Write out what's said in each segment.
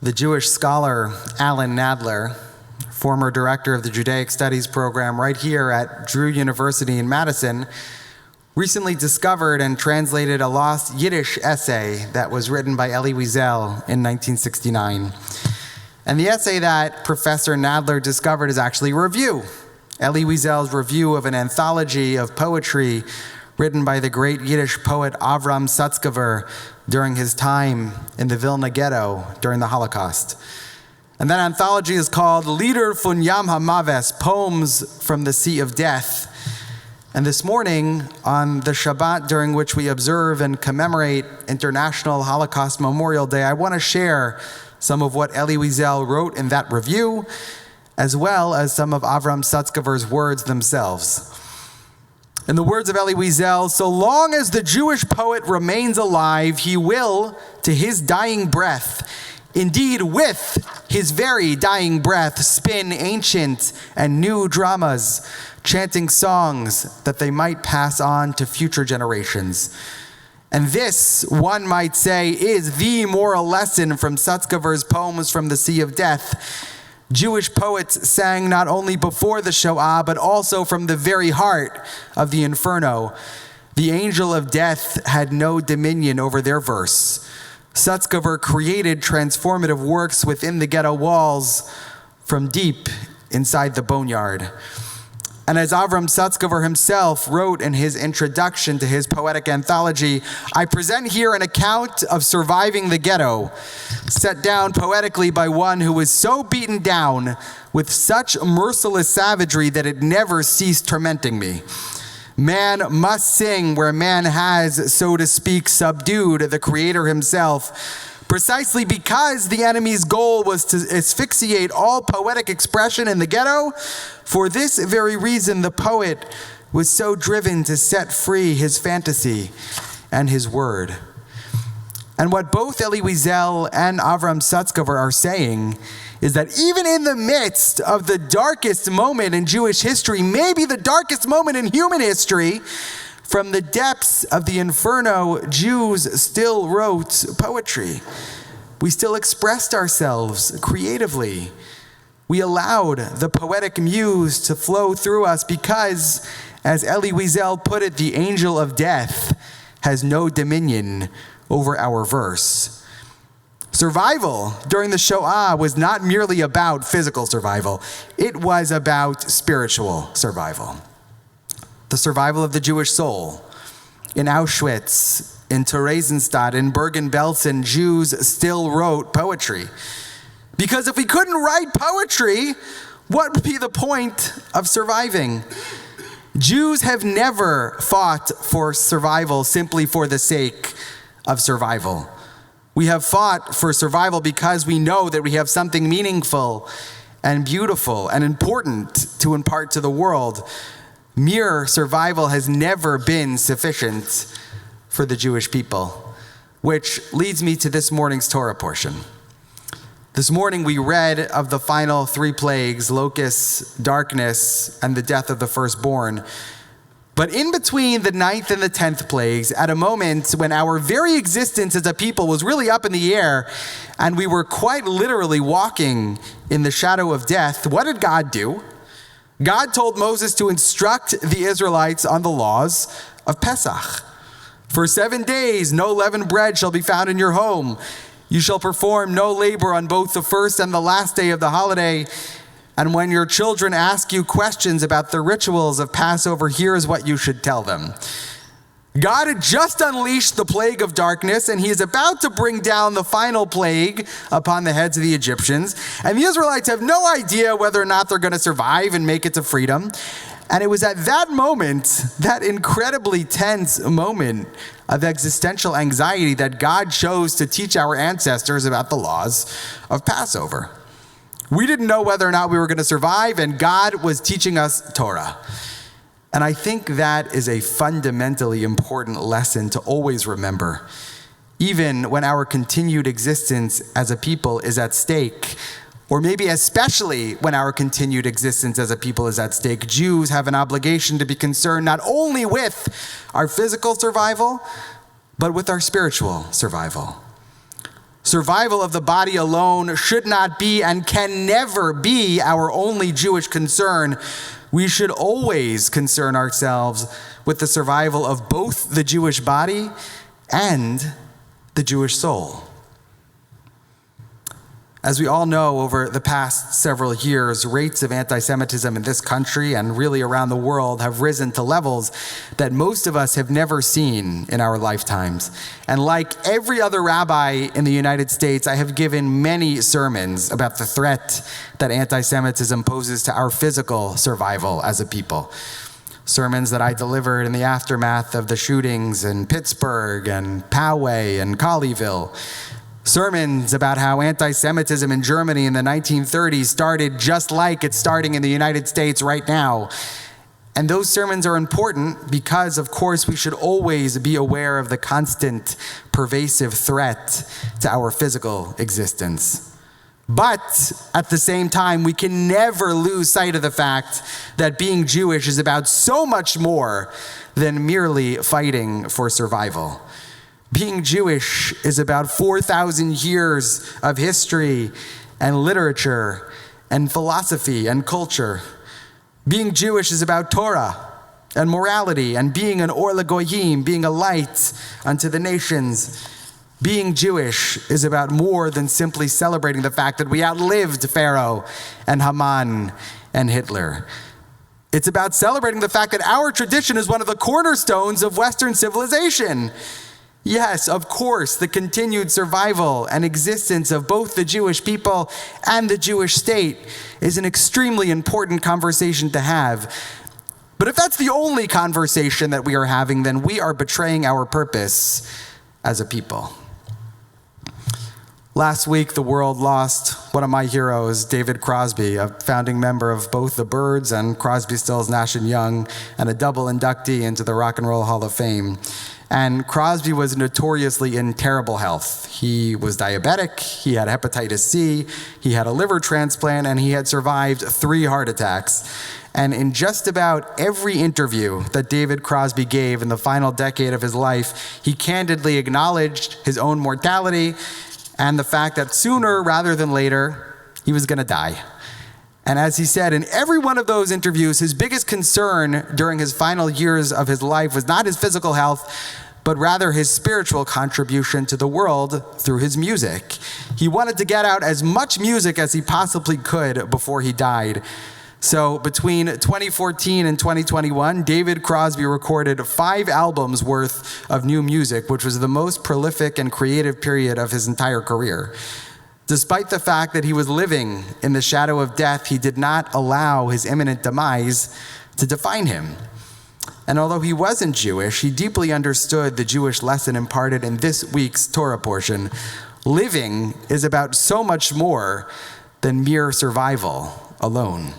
The Jewish scholar Alan Nadler, former director of the Judaic Studies program right here at Drew University in Madison, recently discovered and translated a lost Yiddish essay that was written by Elie Wiesel in 1969. And the essay that Professor Nadler discovered is actually a review. Elie Wiesel's review of an anthology of poetry written by the great Yiddish poet Avram Sutzkever during his time in the Vilna ghetto during the Holocaust. And that anthology is called Lieder von Yam HaMaves, Poems from the Sea of Death. And this morning, on the Shabbat during which we observe and commemorate International Holocaust Memorial Day, I want to share some of what Elie Wiesel wrote in that review, as well as some of Avram Sutzkever's words themselves. In the words of Elie Wiesel, so long as the Jewish poet remains alive, he will, to his dying breath, indeed with his very dying breath, spin ancient and new dramas, chanting songs that they might pass on to future generations. And this, one might say, is the moral lesson from Sutzkever's Poems from the Sea of Death. Jewish poets sang not only before the Shoah, but also from the very heart of the Inferno. The angel of death had no dominion over their verse. Sutzkever created transformative works within the ghetto walls from deep inside the boneyard. And as Avram Sutzkever himself wrote in his introduction to his poetic anthology, I present here an account of surviving the ghetto, set down poetically by one who was so beaten down with such merciless savagery that it never ceased tormenting me. Man must sing where man has, so to speak, subdued the Creator himself, precisely because the enemy's goal was to asphyxiate all poetic expression in the ghetto. For this very reason, the poet was so driven to set free his fantasy and his word. And what both Elie Wiesel and Avram Sutzkever are saying is that even in the midst of the darkest moment in Jewish history, maybe the darkest moment in human history, from the depths of the Inferno, Jews still wrote poetry. We still expressed ourselves creatively. We allowed the poetic muse to flow through us because, as Elie Wiesel put it, the angel of death has no dominion over our verse. Survival during the Shoah was not merely about physical survival. It was about spiritual survival. The survival of the Jewish soul. In Auschwitz, in Theresienstadt, in Bergen-Belsen, Jews still wrote poetry. Because if we couldn't write poetry, what would be the point of surviving? Jews have never fought for survival simply for the sake of survival. We have fought for survival because we know that we have something meaningful and beautiful and important to impart to the world. Mere survival has never been sufficient for the Jewish people, which leads me to this morning's Torah portion. This morning we read of the final 3 plagues, locusts, darkness, and the death of the firstborn. But in between the 9th and the 10th plagues, at a moment when our very existence as a people was really up in the air, and we were quite literally walking in the shadow of death, what did God do? God told Moses to instruct the Israelites on the laws of Pesach. For 7 days, no leavened bread shall be found in your home. You shall perform no labor on both the first and the last day of the holiday. And when your children ask you questions about the rituals of Passover, here is what you should tell them. God had just unleashed the plague of darkness, and he is about to bring down the final plague upon the heads of the Egyptians. And the Israelites have no idea whether or not they're going to survive and make it to freedom. And it was at that moment, that incredibly tense moment of existential anxiety, that God chose to teach our ancestors about the laws of Passover. We didn't know whether or not we were going to survive, and God was teaching us Torah. And I think that is a fundamentally important lesson to always remember. Even when our continued existence as a people is at stake, or maybe especially when our continued existence as a people is at stake, Jews have an obligation to be concerned not only with our physical survival, but with our spiritual survival. survival of the body alone should not be and can never be our only Jewish concern. We should always concern ourselves with the survival of both the Jewish body and the Jewish soul. As we all know, over the past several years, rates of anti-Semitism in this country and really around the world have risen to levels that most of us have never seen in our lifetimes. And like every other rabbi in the United States, I have given many sermons about the threat that anti-Semitism poses to our physical survival as a people. Sermons that I delivered in the aftermath of the shootings in Pittsburgh and Poway and Colleyville. Sermons about how anti-Semitism in Germany in the 1930s started just like it's starting in the United States right now. And those sermons are important because, of course, we should always be aware of the constant, pervasive threat to our physical existence. But at the same time, we can never lose sight of the fact that being Jewish is about so much more than merely fighting for survival. Being Jewish is about 4,000 years of history and literature and philosophy and culture. Being Jewish is about Torah and morality and being an or l'goyim, being a light unto the nations. Being Jewish is about more than simply celebrating the fact that we outlived Pharaoh and Haman and Hitler. It's about celebrating the fact that our tradition is one of the cornerstones of Western civilization. Yes, of course, the continued survival and existence of both the Jewish people and the Jewish state is an extremely important conversation to have. But if that's the only conversation that we are having, then we are betraying our purpose as a people. Last week, the world lost one of my heroes, David Crosby, a founding member of both the Byrds and Crosby, Stills, Nash & Young, and a double inductee into the Rock and Roll Hall of Fame. And Crosby was notoriously in terrible health. He was diabetic, he had hepatitis C, he had a liver transplant, and he had survived 3 heart attacks. And in just about every interview that David Crosby gave in the final decade of his life, he candidly acknowledged his own mortality and the fact that sooner rather than later, he was going to die. And as he said, in every one of those interviews, his biggest concern during his final years of his life was not his physical health, but rather his spiritual contribution to the world through his music. He wanted to get out as much music as he possibly could before he died. So between 2014 and 2021, David Crosby recorded 5 albums worth of new music, which was the most prolific and creative period of his entire career. Despite the fact that he was living in the shadow of death, he did not allow his imminent demise to define him. And although he wasn't Jewish, he deeply understood the Jewish lesson imparted in this week's Torah portion. Living is about so much more than mere survival alone.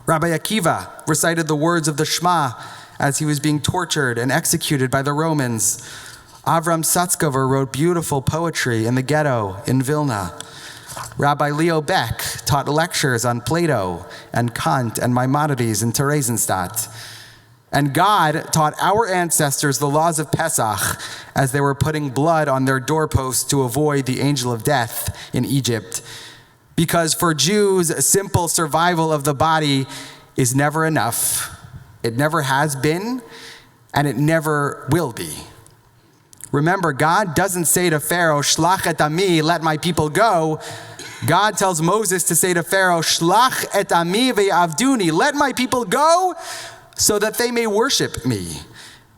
Rabbi Akiva recited the words of the Shema as he was being tortured and executed by the Romans. Avram Satzkover wrote beautiful poetry in the ghetto in Vilna. Rabbi Leo Beck taught lectures on Plato and Kant and Maimonides in Theresienstadt. And God taught our ancestors the laws of Pesach as they were putting blood on their doorposts to avoid the angel of death in Egypt. Because for Jews, simple survival of the body is never enough. It never has been, and it never will be. Remember, God doesn't say to Pharaoh, Shlach et ami, let my people go. God tells Moses to say to Pharaoh, Shlach et ami ve'avduni, let my people go so that they may worship me.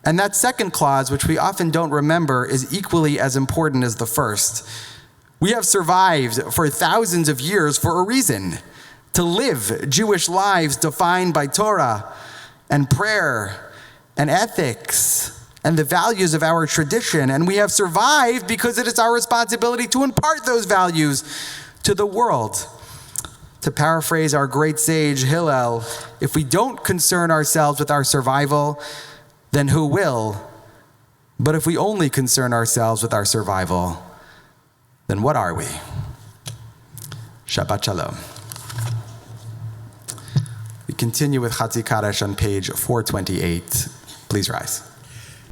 And that second clause, which we often don't remember, is equally as important as the first. We have survived for thousands of years for a reason, to live Jewish lives defined by Torah and prayer and ethics and the values of our tradition. And we have survived because it is our responsibility to impart those values to the world. To paraphrase our great sage Hillel, if we don't concern ourselves with our survival, then who will? But if we only concern ourselves with our survival, then what are we? Shabbat Shalom. We continue with Chatzi Kaddish on page 428. Please rise.